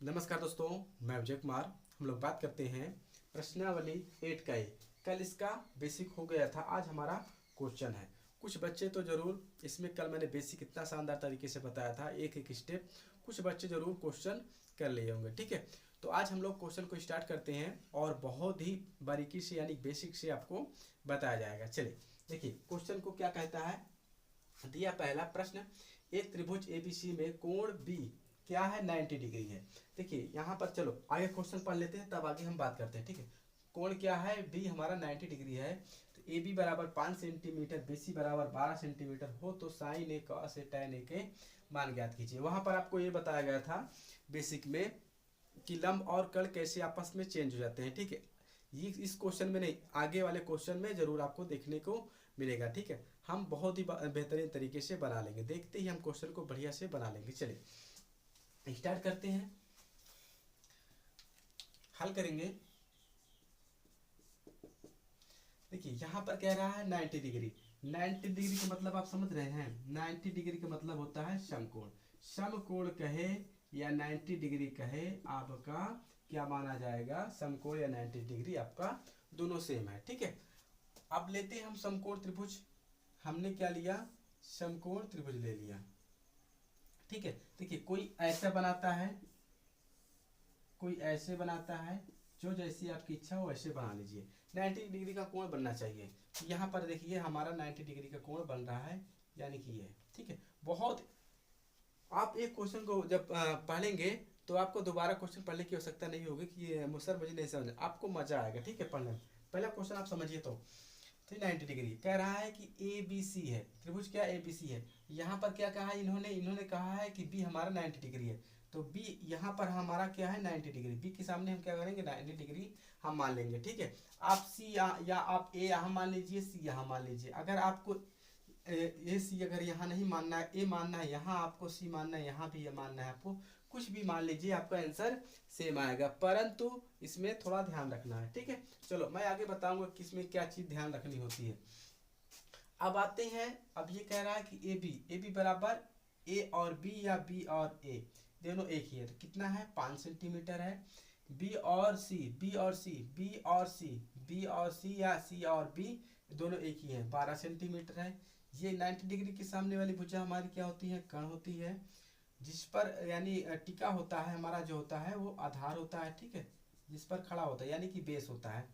नमस्कार दोस्तों, मैं विजय कुमार। हम लोग बात करते हैं प्रश्नावली 8 का। कल इसका बेसिक हो गया था, आज हमारा क्वेश्चन है। कुछ बच्चे तो ज़रूर इसमें, कल मैंने बेसिक इतना शानदार तरीके से बताया था, एक एक स्टेप, कुछ बच्चे ज़रूर क्वेश्चन कर लिए होंगे। ठीक है, तो आज हम लोग क्वेश्चन को स्टार्ट करते हैं और बहुत ही बारीकी से यानी बेसिक से आपको बताया जाएगा। चलिए देखिए क्वेश्चन को क्या कहता है। दिया पहला प्रश्न, एक त्रिभुज एबीसी में कोण बी क्या है, 90 डिग्री है। देखिए यहाँ पर, चलो आगे क्वेश्चन पढ़ लेते हैं तब आगे हम बात करते हैं। ठीक है, कोण क्या है, बी हमारा 90 डिग्री है। तो ए बी बराबर 5 सेंटीमीटर, बी सी बराबर 12 सेंटीमीटर हो तो sign A cos A tan A के मान ज्ञात कीजिए। वहां पर आपको ये बताया गया था बेसिक में कि लंब और कर्ण कैसे आपस में चेंज हो जाते हैं। ठीक है, ये इस क्वेश्चन में नहीं, आगे वाले क्वेश्चन में जरूर आपको देखने को मिलेगा। ठीक है, हम बहुत ही बेहतरीन तरीके से बना लेंगे, देखते ही हम क्वेश्चन को बढ़िया से बना लेंगे। चलिए स्टार्ट करते हैं, हल करेंगे। देखिए यहाँ पर कह रहा है 90 डिग्री। 90 डिग्री का मतलब आप समझ रहे हैं, 90 डिग्री का मतलब होता है समकोण। समकोण कहे या 90 डिग्री कहे, आपका क्या माना जाएगा, समकोण या 90 डिग्री आपका दोनों सेम है। ठीक है, अब लेते हैं हम समकोण त्रिभुज। हमने क्या लिया, समकोण त्रिभुज ले लिया। ठीक है, देखिए कोई ऐसा बनाता है, कोई ऐसे बनाता है, जो जैसी आपकी इच्छा हो वैसे बना लीजिए। 90 डिग्री का कोण बनना चाहिए। तो यहाँ पर देखिए हमारा 90 डिग्री का कोण बन रहा है, यानी कि ये। ठीक है, बहुत, आप एक क्वेश्चन को जब पढ़ेंगे तो आपको दोबारा क्वेश्चन पढ़ने की आवश्यकता नहीं होगी कि ये सर मुझे नहीं समझ, आपको मजा आएगा। ठीक है, पढ़ने में पहला क्वेश्चन आप समझिए। तो 90 डिग्री कह रहा है कि ए बी सी है, त्रिभुज क्या ए बी सी है। यहाँ पर क्या कहा है इन्होंने कहा है कि बी हमारा 90 डिग्री है। तो बी यहाँ पर हमारा क्या है 90 डिग्री, बी के सामने हम क्या करेंगे 90 डिग्री हम मान लेंगे। ठीक है, आप सी या आप ए यहाँ मान लीजिए, सी यहाँ मान लीजिए। अगर आपको ए सी अगर यहाँ नहीं मानना है, ए मानना है, यहाँ आपको सी मानना है, यहाँ भी ये मानना है, आपको कुछ भी मान लीजिए, आपका आंसर सेम आएगा। परंतु इसमें थोड़ा ध्यान रखना है। ठीक है, चलो मैं आगे बताऊंगा कि इसमें क्या चीज ध्यान रखनी होती है। अब आते हैं, अब ये कह रहा है कि ए बी बराबर ए और बी या बी और ए दोनों एक ही है। तो कितना है, 5 सेंटीमीटर है। बी और सी, बी और सी, बी और सी, बी और सी या सी और बी दोनों एक ही है, 12 सेंटीमीटर है। ये 90 डिग्री के सामने वाली भुजा हमारी क्या होती है, कर्ण होती है, जिस पर यानी टिका होता है हमारा, जो होता है वो आधार होता है। ठीक है, जिस पर खड़ा होता है यानी कि बेस होता है।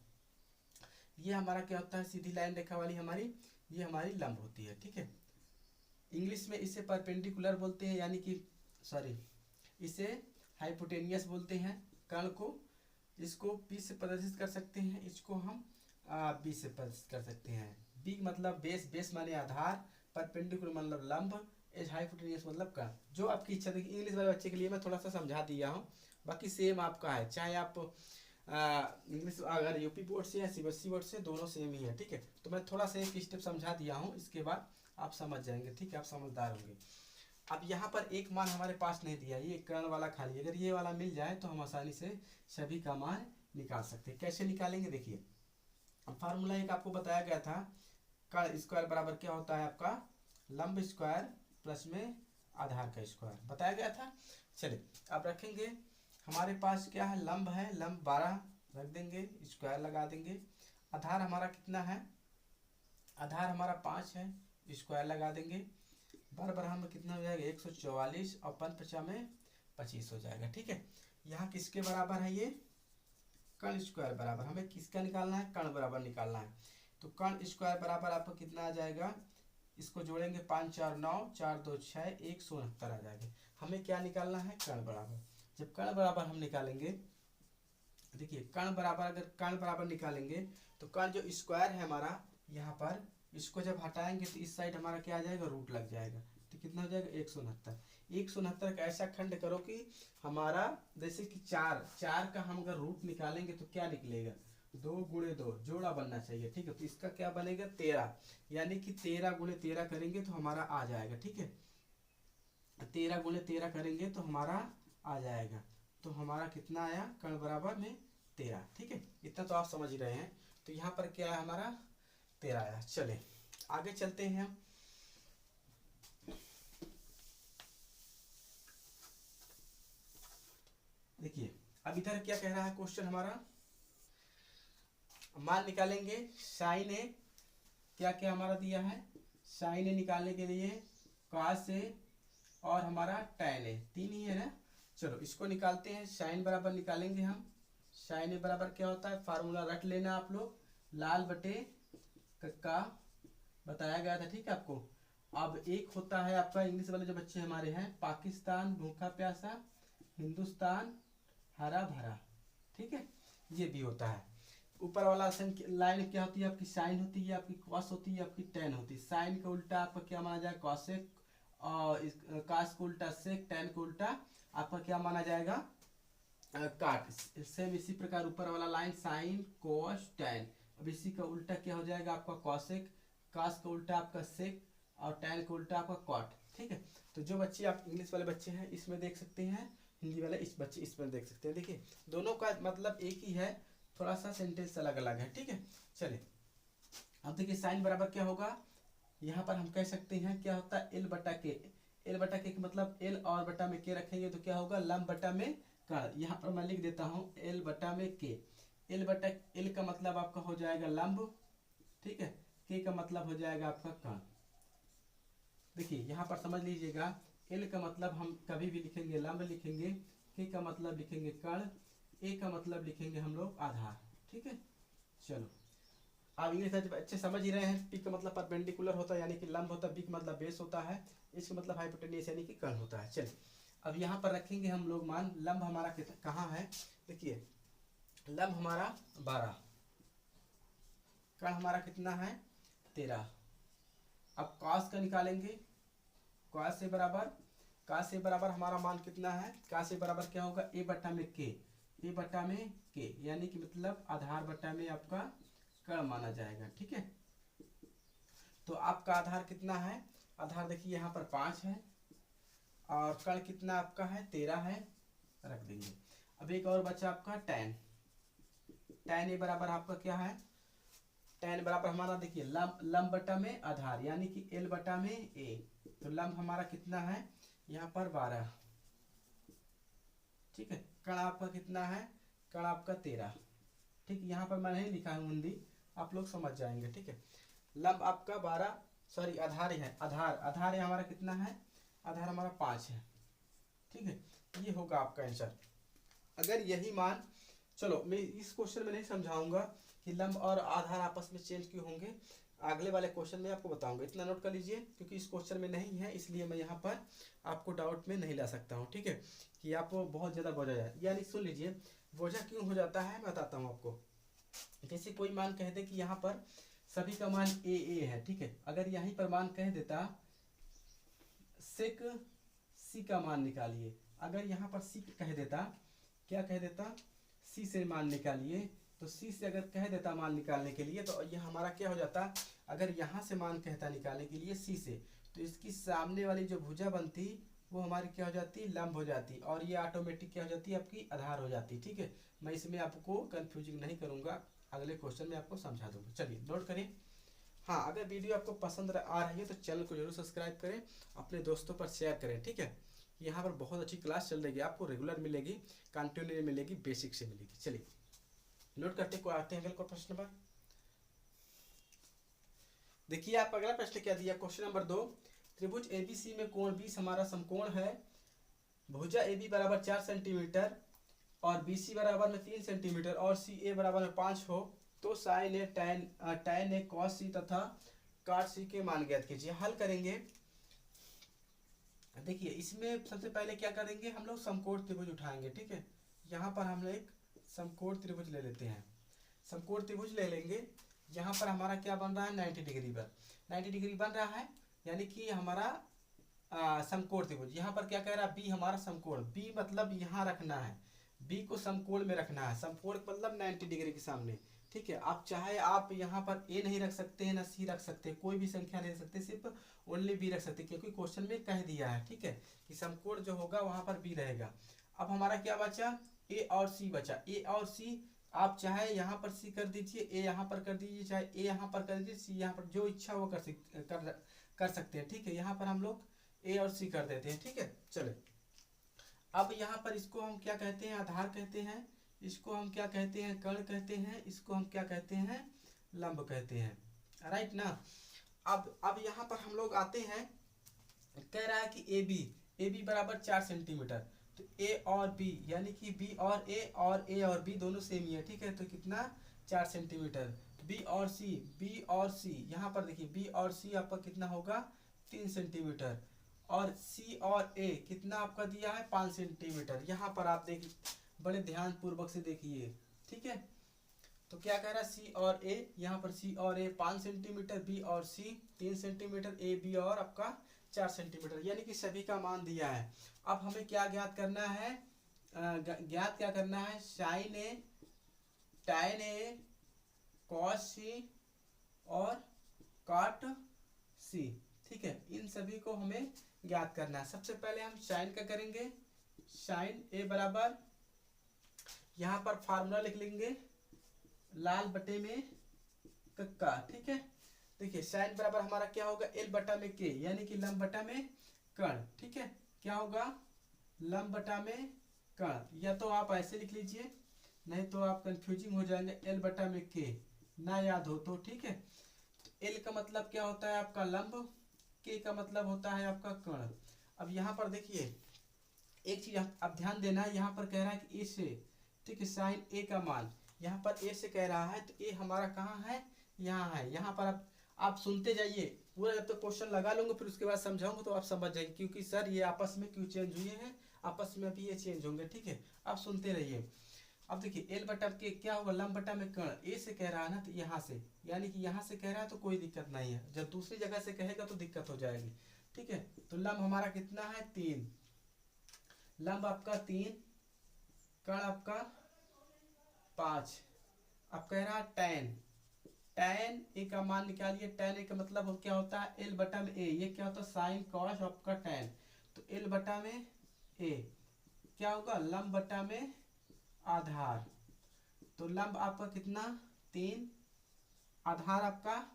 ये हमारा क्या होता है, सीधी लाइन रेखा वाली हमारी, ये हमारी लंब होती है। ठीक है, इंग्लिश में इसे परपेंडिकुलर बोलते हैं, यानी कि सॉरी, इसे हाइपोटेनियस बोलते हैं कर्ण को। इसको पी से प्रदर्शित कर सकते हैं, इसको हम बी से प्रदर्शित कर सकते हैं। बी मतलब बेस, बेस माने आधार, परपेंडिकुलर मतलब लंब, एज हाइपोटेनियस मतलब कर्ण। जो आपकी इच्छा। देखिए इंग्लिश वाले बच्चे के लिए मैं थोड़ा सा समझा दिया हूँ, बाकी सेम आपका है, चाहे आप इंग्लिश अगर यूपी बोर्ड से या सीबीएसई बोर्ड से, दोनों सेम ही है। ठीक है, तो मैं थोड़ा सा एक स्टेप समझा दिया हूँ, इसके बाद आप समझ जाएंगे। ठीक है, आप समझदार होंगे। अब यहाँ पर एक मान हमारे पास नहीं दिया, ये कर्ण वाला खाली, अगर ये वाला मिल जाए तो हम आसानी से सभी का मान निकाल सकते हैं। कैसे निकालेंगे, देखिए फार्मूला एक आपको बताया गया था, कर्ण स्क्वायर बराबर क्या होता है आपका, लंब स्क्वायर प्लस में आधार का स्क्वायर बताया गया था। चलिए अब रखेंगे, हमारे पास क्या है, लंब है, लंब 12 रख देंगे, स्क्वायर लगा देंगे। आधार हमारा कितना है, आधार हमारा 5 है, स्क्वायर लगा देंगे। बार बार हम कितना हो जाएगा, 144 और 5 में 25 हो जाएगा। ठीक है, यहाँ किसके बराबर है, ये कर्ण स्क्वायर बराबर, हमें किसका निकालना है, कर्ण बराबर निकालना है। तो कर्ण स्क्वायर बराबर आपको कितना आ जाएगा, इसको जोड़ेंगे 5 4 9, 4 2 6, 169 आ जाएगा। हमें क्या निकालना है, कर्ण बराबर। जब कर्ण बराबर हम निकालेंगे, देखिए कर्ण बराबर, अगर कर्ण बराबर निकालेंगे तो कर्ण जो स्क्वायर है हमारा यहाँ पर, इसको जब हटाएंगे तो इस साइड हमारा क्या आ जाएगा, रूट लग जाएगा। तो कितना हो जाएगा, 169। 169 का ऐसा खंड करो कि हमारा, जैसे कि 4 4 का हम अगर रूट निकालेंगे तो क्या निकलेगा, 2 गुणे 2 जोड़ा बनना चाहिए। ठीक है, तो इसका क्या बनेगा, 13, यानी कि 13 गुणे 13 करेंगे तो हमारा आ जाएगा। ठीक है, 13 गुणे 13 करेंगे तो हमारा आ जाएगा। तो हमारा कितना आया, कर्ण बराबर में 13। ठीक है, इतना तो आप समझ ही रहे हैं। तो यहाँ पर क्या है, हमारा 13 आया। चले आगे चलते हैं हम। देखिए अब इधर क्या कह रहा है क्वेश्चन हमारा, मान निकालेंगे साइन ए, क्या क्या हमारा दिया है, साइन ए निकालने के लिए कॉस ए और हमारा टैन ए, तीन ही है ना। चलो इसको निकालते हैं, साइन बराबर निकालेंगे हम, साइन ए बराबर क्या होता है, फार्मूला रट लेना आप लोग, लाल बटे का बताया गया था, ठीक है आपको। अब एक होता है आपका इंग्लिश वाले जो बच्चे हमारे हैं, पाकिस्तान भूखा प्यासा, हिंदुस्तान हरा भरा, ठीक है, ये भी होता है। ऊपर वाला लाइन क्या होती है आपकी, साइन होती है, आपकी कॉस होती है, आपकी टैन होती है। साइन का उल्टा आपका क्या माना जाए, कॉसेक, और कॉस को उल्टा सेक, टैन को उल्टा आपका क्या माना जाएगा, काट। सेम इसी प्रकार ऊपर वाला लाइन साइन कॉस टैन, अब इसी का उल्टा क्या हो जाएगा आपका कॉसेक, कॉस का उल्टा आपका सेक और टैन का उल्टा आपका कॉट, ठीक है। तो जो बच्चे आप इंग्लिश वाले बच्चे हैं इसमें देख सकते हैं, हिंदी वाले इस बच्चे इसमें देख सकते हैं। देखिए दोनों का मतलब एक ही है, थोड़ा सा सेंटेंस अलग अलग है, ठीक है। चलिए अब देखिए साइन बराबर क्या होगा, यहाँ पर हम कह सकते हैं क्या होता है, एल बटा के। एल बटा के मतलब एल और बटा में के रखेंगे तो क्या होगा, लंब बटा में कर्ण। यहाँ पर मैं लिख देता हूँ एल बटा में के। एल बटा एल का मतलब आपका हो जाएगा लंब, ठीक है, के का मतलब हो जाएगा आपका कर्ण। देखिए यहाँ पर समझ लीजिएगा, एल का मतलब हम कभी भी लिखेंगे लंब लिखेंगे, के का मतलब लिखेंगे कर्ण, ए का मतलब लिखेंगे हम लोग आधार, ठीक है। चलो आप इंग्लिश अच्छे समझ ही रहे हैं, पी का मतलब परपेंडिकुलर होता है यानी कि लंब होता है, बी का मतलब बेस होता है, इसका मतलब हाइपोटेन्यूस यानी कि कर्ण होता है। चलिए अब यहाँ पर रखेंगे हम लोग मान, लंब हमारा कहाँ है, देखिए लंब हमारा 12, कर्ण हमारा कितना है 13। अब कॉस का निकालेंगे, कॉस से बराबर, कॉस से बराबर हमारा मान कितना है, कॉस से बराबर क्या होगा, ए बटा में के, ए बटा में के यानी कि मतलब आधार बटा में आपका कर्ण माना जाएगा, ठीक है। तो आपका आधार कितना है, आधार देखिए यहाँ पर 5 है और कर्ण कितना आपका है 13 है, रख देंगे। अब एक और बचा आपका टैन, टैन ए बराबर आपका क्या है, टैन बराबर हमारा देखिए लंब बटा में आधार यानी कि एल बटा में ए, तो लंब हमारा कितना है यहाँ पर 12, ठीक है। कर्ण आपका कितना है, कर्ण आपका 13, ठीक। यहाँ पर मैं नहीं लिखा हूँ हिंदी, आप लोग समझ जाएंगे, ठीक है। लंब आपका 12, सॉरी आधार है, आधार आधार है हमारा कितना है, आधार हमारा 5 है, ठीक है। ये होगा आपका आंसर। अगर यही मान, चलो मैं इस क्वेश्चन में नहीं समझाऊंगा कि लंब और आधार आपस में चेंज क्यों होंगे, अगले वाले क्वेश्चन में आपको बताऊंगा, इतना नोट कर लीजिए क्योंकि इस क्वेश्चन में नहीं है, इसलिए मैं यहाँ पर आपको डाउट में नहीं ला सकता हूँ, ठीक है, कि आपको बहुत ज़्यादा बोझा जाए। यानी सुन लीजिए बोझा क्यों हो जाता है, मैं बताता हूँ आपको। जैसे कोई मान कह दे कि यहाँ पर सभी का मान ए है, ठीक है, अगर यहीं पर मान कह देता सेक सी का मान निकालिए, अगर यहाँ पर सी कह देता, क्या कह देता, सी से मान निकालिए, तो सी से अगर कह देता मान निकालने के लिए तो यह हमारा क्या हो जाता, अगर यहाँ से मान कहता निकालने के लिए सी से, तो इसकी सामने वाली जो भुजा बनती वो हमारी क्या हो जाती, लंब हो जाती, और ये ऑटोमेटिक क्या हो जाती है आपकी आधार हो जाती, ठीक है। मैं इसमें आपको कंफ्यूजिंग नहीं करूँगा, अगले क्वेश्चन में आपको समझा दूंगा। चलिए नोट करिए। हाँ अगर वीडियो आपको पसंद आ रही है तो चैनल को जरूर सब्सक्राइब करें, अपने दोस्तों पर शेयर करें, ठीक है। यहाँ पर बहुत अच्छी क्लास चल रही है, आपको रेगुलर मिलेगी, कंटिन्यू मिलेगी, बेसिक से मिलेगी। चलिए नोट करते को आते हैं अगले प्रश्न पर। देखिए आप अगला प्रश्न क्या दिया, क्वेश्चन नंबर 2, त्रिभुज एबीसी में कोण 20 हमारा समकोण है, भुजा ए बी बराबर 4 सेंटीमीटर और बी सी बराबर में 3 सेंटीमीटर और सी ए बराबर में 5 हो, तो sign A tan A cos सी तथा काट सी के मान ज्ञात कीजिए। हल करेंगे, देखिए इसमें सबसे पहले क्या करेंगे, हम लोग समकोण त्रिभुज उठाएंगे, ठीक है। यहाँ पर हम एक समकोण त्रिभुज ले लेते हैं, समकोण त्रिभुज ले लेंगे। यहाँ पर हमारा क्या बन रहा है 90 डिग्री पर, 90 डिग्री बन रहा है, यानी कि हमारा समकोण त्रिभुज। यहाँ पर क्या कह रहा है, बी हमारा समकोण, बी मतलब यहाँ रखना है, बी को समकोण में रखना है, समकोण मतलब 90 डिग्री के सामने, ठीक है। आप चाहे आप यहाँ पर ए नहीं रख सकते हैं ना सी रख सकते हैं, कोई भी संख्या नहीं रख सकते, सिर्फ ओनली बी रख सकते, क्योंकि क्वेश्चन में कह दिया है, ठीक है, कि समकोण जो होगा वहां पर बी रहेगा। अब हमारा क्या बचा, ए और सी बचा, ए और सी आप चाहे यहाँ पर सी कर दीजिए, ए यहाँ पर कर दीजिए, चाहे ए यहाँ पर कर दीजिए, सी यहाँ पर, जो इच्छा वो कर सकते हैं, ठीक है। यहाँ पर हम लोग ए और सी कर देते हैं, ठीक है। चले अब यहाँ पर इसको हम क्या कहते हैं, आधार कहते हैं, इसको हम क्या कहते हैं, कर्ण कहते हैं, इसको हम क्या कहते हैं, लंब कहते हैं, राइट ना। अब यहाँ पर हम लोग आते हैं, कह रहा है कि ए बी बराबर 4 सेंटीमीटर। तो ए और बी यानी कि बी और ए और बी दोनों सेम ही है, ठीक है। तो कितना, 4 सेंटीमीटर। बी और सी यहाँ पर देखिए, बी और सी आपका कितना होगा, 3 सेंटीमीटर। और सी और ए कितना आपका दिया है, 5 सेंटीमीटर। यहाँ पर आप देखिए, बड़े ध्यान पूर्वक से देखिए, ठीक है। तो क्या कह रहा है, सी और ए, यहाँ पर सी और ए 5 सेंटीमीटर, बी और सी 3 सेंटीमीटर, ए बी और आपका 4 सेंटीमीटर, यानी कि सभी का मान दिया है। अब हमें क्या ज्ञात करना है, ज्ञात क्या करना है, sign A, tan A, cos सी और कॉट सी, ठीक है। इन सभी को हमें ज्ञात करना है। सबसे पहले हम साइन का करेंगे, साइन ए बराबर, यहाँ पर फार्मूला लिख लेंगे, लाल बटे में कक्का, ठीक है। देखिए साइन बराबर हमारा क्या होगा, एल बटा में के, यानी कि लंब बटा में कर्ण, ठीक है। क्या होगा, लंब बटा में कर्ण, या तो आप ऐसे लिख लीजिए, नहीं तो आप कंफ्यूजिंग हो जाएंगे, एल बटा में के ना याद हो तो, ठीक है। तो एल का मतलब क्या होता है आपका लंब, के का मतलब होता है आपका कर्ण। अब यहाँ पर देखिए एक चीज आप ध्यान देना है, यहाँ पर कह रहा है कि ए से, ठीक है, साइन ए का मान यहाँ पर ए से कह रहा है, तो ए हमारा कहाँ है, यहाँ है। यहाँ पर आप सुनते जाइए पूरा, जब तक क्वेश्चन लगा लूंगा फिर उसके बाद समझाऊंगा तो आप समझ जाएंगे, क्योंकि सर ये आपस में क्यों चेंज हुए हैं, आपस में अभी ये चेंज होंगे, ठीक है। आप सुनते रहिए। अब देखिए एल बटा के क्या होगा, लंब बटा में कर्ण, ए से कह रहा है ना, तो यहाँ से, यानी कि यहाँ से कह रहा है तो कोई दिक्कत नहीं है, जब दूसरी जगह से कहेगा तो दिक्कत हो जाएगी, ठीक है। तो लंब हमारा कितना है, 3, लंब आपका 3, कर्ण आपका 5। अब कह रहा है टैन, टैन ए का मान निकालिए, टैन ए का मतलब क्या होता है, एल बटा में ए, ये क्या होता है, साइन कॉस आपका टैन। तो एल बटा में ए क्या होगा, लंब बटा में आधार। तो लंब आपका कितना, 3, आधार आपका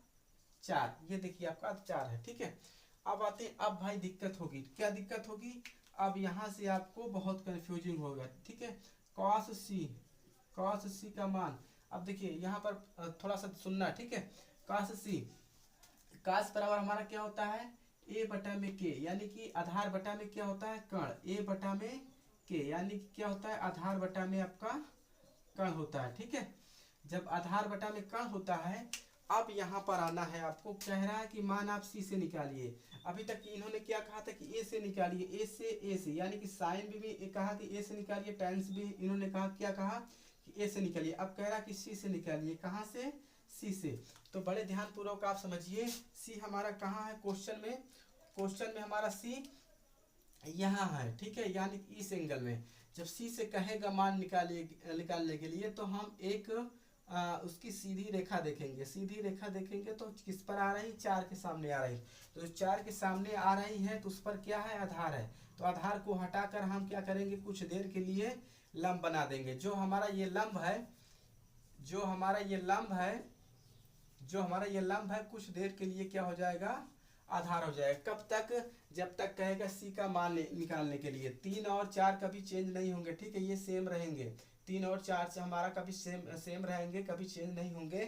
4, ये देखिए आपका 4 है, ठीक है। अब आते हैं, अब भाई दिक्कत होगी, क्या दिक्कत होगी, अब यहाँ से आपको बहुत कंफ्यूजिंग होगा, ठीक है। कॉस सी का मान, अब देखिए यहाँ पर थोड़ा सा सुनना, ठीक है। कॉस सी, कॉस बराबर हमारा क्या होता है, ए बटा में के, यानी कि आधार बटा में क्या होता है, कर्ण, ए बटा में के, यानी कि क्या होता है, आधार बटा में आपका कर्ण होता है, ठीक है। जब आधार बटा में कर्ण होता है, अब यहाँ पर आना है, आपको कह रहा है कि मान आप सी से निकालिए। अभी तक इन्होंने क्या कहा था कि ए से निकालिए, ए से यानी कि साइन भी कहा कि ए से निकालिए, टेंस भी इन्होंने कहा, क्या कहा कि ए से निकालिए। अब कह रहा कि सी से निकालिए, कहाँ से, सी से। तो बड़े ध्यान पूर्वक आप समझिए, सी हमारा कहाँ है क्वेश्चन में हमारा सी यहाँ है, ठीक है, यानी कि इस एंगल में। जब सी से कहेगा मान निकालने के लिए, तो हम एक उसकी सीधी रेखा देखेंगे, सीधी रेखा देखेंगे तो किस पर आ रही, 4 के सामने आ रही। तो जो 4 के सामने आ रही है तो उस पर क्या है, आधार है। तो आधार को हटाकर हम क्या करेंगे, कुछ देर के लिए लंब बना देंगे। जो हमारा ये लंब है, जो हमारा ये लंब है कुछ देर के लिए क्या हो जाएगा, आधार हो जाएगा। कब तक, जब तक कहेगा सी का मान निकालने के लिए। 3 और 4 कभी चेंज नहीं होंगे, ठीक है, ये सेम रहेंगे। 3 और 4 से हमारा कभी सेम रहेंगे, कभी चेंज नहीं होंगे,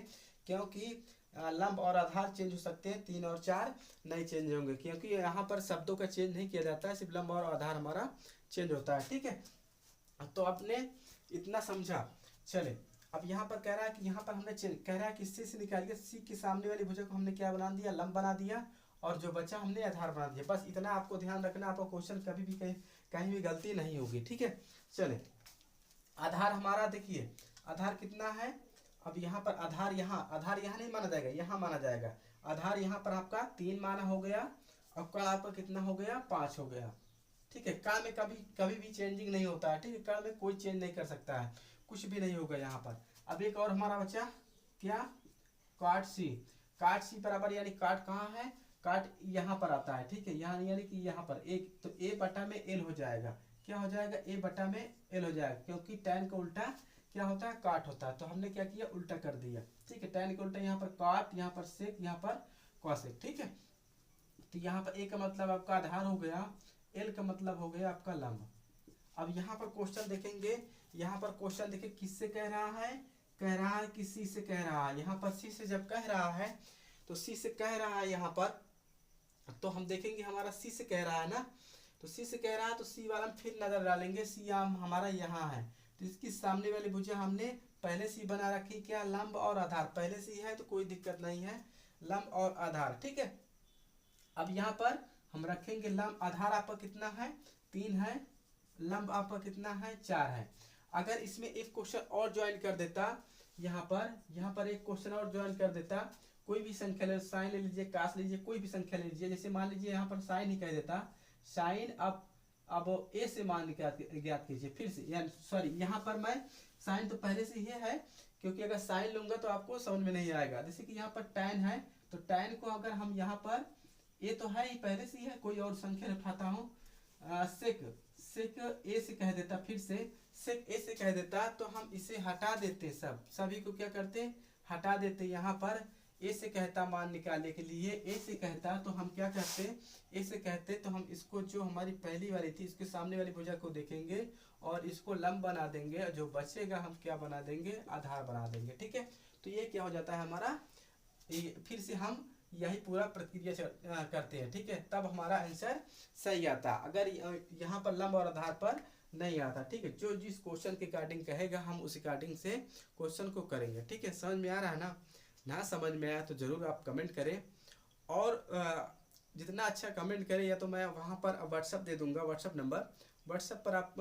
क्योंकि लंब और आधार चेंज हो सकते हैं, 3 और 4 नहीं चेंज होंगे, क्योंकि यहाँ पर शब्दों का चेंज नहीं किया जाता है, सिर्फ लंब और आधार हमारा चेंज होता है, ठीक है। तो आपने इतना समझा। चले अब यहाँ पर कह रहा है कि यहाँ पर हमने कह रहा है कि सी से निकालिए, सी के सामने वाली भुजा को हमने क्या बना दिया, लंब बना दिया, और जो बचा हमने आधार बना दिया। बस इतना आपको ध्यान रखना, आपका क्वेश्चन कभी भी कहीं भी गलती नहीं होगी, ठीक है। चले आधार हमारा देखिए, आधार कितना है, अब यहाँ पर आधार यहाँ नहीं माना जाएगा, यहाँ माना जाएगा। आधार यहाँ पर आपका 3 माना हो गया, और कर्ण आपका कितना हो गया, 5 हो गया, ठीक है। कर्ण में कभी भी चेंजिंग नहीं होता है, ठीक है, कर्ण में कोई चेंज नहीं कर सकता है, कुछ भी नहीं होगा यहाँ पर। अब एक और हमारा बचा क्या, काट सी बराबर, यानी काट कहाँ है, काट यहाँ पर आता है, ठीक है, यहाँ यानी कि यहाँ पर एक, तो ए बटा में एल हो जाएगा, क्या हो जाएगा, ए बटा में एल हो जाएगा, क्योंकि टैन का उल्टा क्या होता है, काट होता है। तो हमने क्या किया, उल्टा कर दिया, ठीक है। टैन का उल्टा यहाँ पर काट, यहाँ पर सेक, यहाँ पर कॉसेक, ठीक है। तो यहाँ पर ए का मतलब आपका आधार हो गया, एल का मतलब हो गया आपका लंब। अब यहाँ पर क्वेश्चन देखेंगे, यहाँ पर क्वेश्चन देखिए किससे कह रहा है, कह रहा है कि सी से कह रहा है। यहाँ पर सी से जब कह रहा है तो सी से कह रहा है यहाँ पर, तो हम देखेंगे हमारा सी से कह रहा है ना, तो सी से कह रहा है तो सी वाला हम फिर नजर डालेंगे, सी हमारा यहाँ है, तो इसकी सामने वाली भुजा हमने पहले से बना रखी, क्या, लंब और आधार पहले से ही है, तो कोई दिक्कत नहीं है, लंब और आधार, ठीक है। अब यहाँ पर हम रखेंगे लंब, आधार आपका कितना है, 3 है, लंब आपका कितना है, 4 है। अगर इसमें एक क्वेश्चन और ज्वाइन कर देता, यहाँ पर एक क्वेश्चन और ज्वाइन कर देता, कोई भी संख्या ले, साइन ले लीजिए, कास लीजिए, कोई भी संख्या ले लीजिए, जैसे मान लीजिए यहाँ पर साइन ही कह देता, साइन अब ए से मान ज्ञात कीजिए, फिर से यानी सॉरी, यहाँ पर मैं साइन तो पहले से ही है, क्योंकि अगर साइन लूंगा तो आपको समझ में नहीं आएगा। जैसे कि यहाँ पर टैन है, तो टैन को अगर हम यहाँ पर, ए तो है ही पहले से ही है, कोई और संख्या उठाता हूँ, सेक ए से कह देता, फिर से सेक ए से कह देता, तो हम इसे हटा देते, सभी को क्या करते, हटा देते। यहाँ पर ए से कहता मान निकालने के लिए, ए से कहता तो हम क्या करते, ए से कहते तो हम इसको जो हमारी पहली वाली थी इसके सामने वाली भुजा को देखेंगे और इसको लंब बना देंगे, जो बचेगा हम क्या बना देंगे, आधार बना देंगे, ठीक है। तो ये क्या हो जाता है हमारा, फिर से हम यही पूरा प्रक्रिया करते हैं, ठीक है, तब हमारा आंसर सही आता। अगर यहाँ पर लंब और आधार पर नहीं आता, ठीक है, जो जिस क्वेश्चन के अकॉर्डिंग कहेगा हम उस अकॉर्डिंग से क्वेश्चन को करेंगे, ठीक है। समझ में आ रहा है ना समझ में आया तो जरूर आप कमेंट करें, और जितना अच्छा कमेंट करें, या तो मैं वहाँ पर व्हाट्सअप दे दूंगा, व्हाट्सअप नंबर, व्हाट्सअप पर आप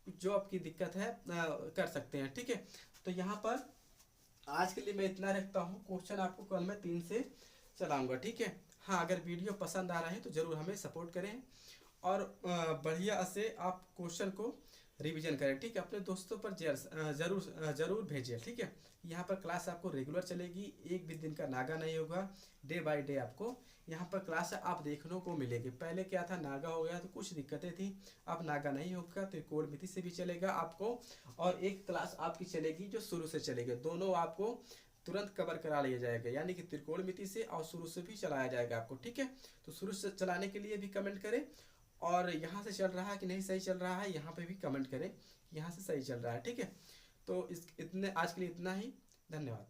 जो आपकी दिक्कत है कर सकते हैं, ठीक है। तो यहाँ पर आज के लिए मैं इतना रखता हूँ, क्वेश्चन आपको कल मैं 3 से चलाऊंगा, ठीक है। हाँ, अगर वीडियो पसंद आ रहा है तो ज़रूर हमें सपोर्ट करें, और बढ़िया से आप क्वेश्चन को रिवीजन करें, ठीक है। अपने दोस्तों पर ज़रूर भेजिए, ठीक है। यहाँ पर क्लास आपको रेगुलर चलेगी, एक भी दिन का नागा नहीं होगा, डे बाय डे आपको यहाँ पर क्लास आप देखने को मिलेगी। पहले क्या था, नागा हो गया तो कुछ दिक्कतें थी, अब नागा नहीं होगा, त्रिकोणमिति से भी चलेगा आपको, और एक क्लास आपकी चलेगी जो शुरू से चलेगी, दोनों आपको तुरंत कवर करा लिया जाएगा, यानी कि त्रिकोणमिति से और शुरू से भी चलाया जाएगा आपको, ठीक है। तो शुरू से चलाने के लिए भी कमेंट करें, और यहाँ से चल रहा है कि नहीं सही चल रहा है, यहाँ पे भी कमेंट करें यहाँ से सही चल रहा है, ठीक है। तो आज के लिए इतना ही, धन्यवाद।